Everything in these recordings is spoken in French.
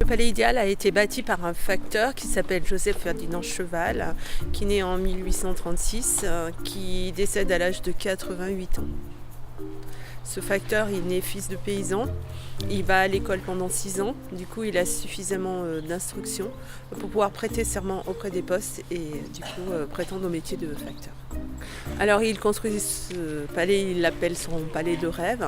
palais idéal a été bâti par un facteur qui s'appelle Joseph Ferdinand Cheval, qui naît en 1836, qui décède à l'âge de 88 ans. Ce facteur, il est fils de paysan, il va à l'école pendant 6 ans, du coup il a suffisamment d'instruction pour pouvoir prêter serment auprès des postes et du coup prétendre au métier de facteur. Alors il construit ce palais, il l'appelle son palais de rêve.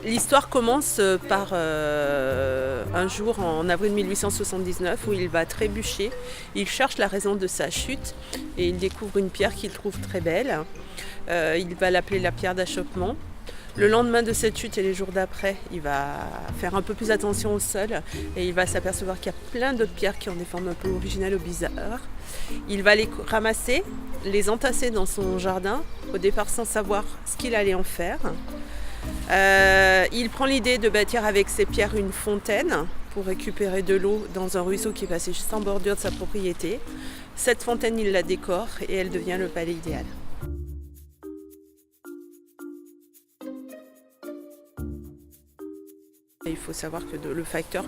L'histoire commence par un jour en avril 1879 où il va trébucher, il cherche la raison de sa chute et il découvre une pierre qu'il trouve très belle. Il va l'appeler la pierre d'achoppement. Le lendemain de cette chute et les jours d'après, il va faire un peu plus attention au sol et il va s'apercevoir qu'il y a plein d'autres pierres qui ont des formes un peu originales ou bizarres. Il va les ramasser, les entasser dans son jardin, au départ sans savoir ce qu'il allait en faire. Il prend l'idée de bâtir avec ces pierres une fontaine pour récupérer de l'eau dans un ruisseau qui passait juste en bordure de sa propriété. Cette fontaine, il la décore et elle devient le palais idéal. Il faut savoir que le facteur,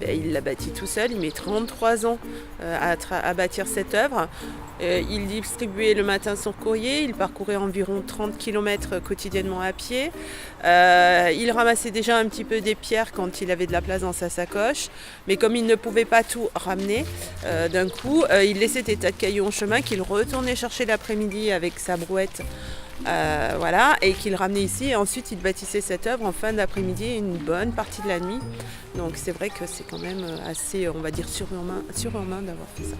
il l'a bâti tout seul, il met 33 ans à bâtir cette œuvre. Il distribuait le matin son courrier, il parcourait environ 30 km quotidiennement à pied. Il ramassait déjà un petit peu des pierres quand il avait de la place dans sa sacoche, mais comme il ne pouvait pas tout ramener d'un coup, il laissait des tas de cailloux en chemin qu'il retournait chercher l'après-midi avec sa brouette. Et qu'il ramenait ici et ensuite il bâtissait cette œuvre en fin d'après-midi et une bonne partie de la nuit. Donc c'est vrai que c'est quand même assez, on va dire, surhumain d'avoir fait ça.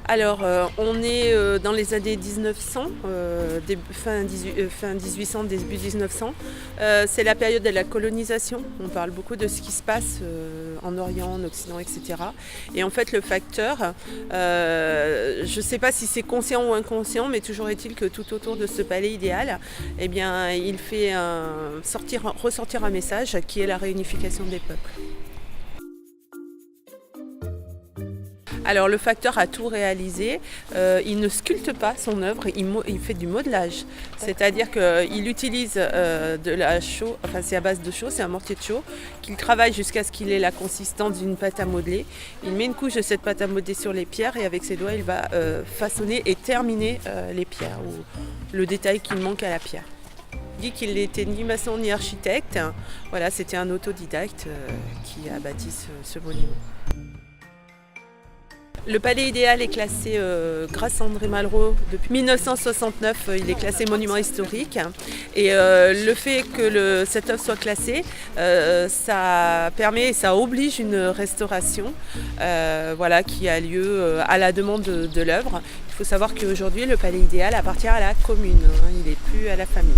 Alors on est dans les années 1900, fin 1800, début 1900. C'est la période de la colonisation. On parle beaucoup de ce qui se passe en Orient, en Occident, etc. Et en fait le facteur, je ne sais pas si c'est conscient ou inconscient, mais toujours est-il que tout autour de ce palais idéal, eh bien, il fait ressortir un message qui est la réunification des peuples. Alors le facteur a tout réalisé, il ne sculpte pas son œuvre, il fait du modelage. C'est-à-dire qu'il utilise de la chaux, enfin c'est à base de chaux, c'est un mortier de chaux, qu'il travaille jusqu'à ce qu'il ait la consistance d'une pâte à modeler. Il met une couche de cette pâte à modeler sur les pierres et avec ses doigts il va façonner et terminer les pierres, ou le détail qu'il manque à la pierre. Il dit qu'il n'était ni maçon ni architecte, voilà, c'était un autodidacte qui a bâti ce monument. Le palais idéal est classé grâce à André Malraux depuis 1969, il est classé monument historique et le fait que cette œuvre soit classée, ça permet et ça oblige une restauration qui a lieu à la demande de l'œuvre. Il faut savoir qu'aujourd'hui le palais idéal appartient à la commune, il n'est plus à la famille.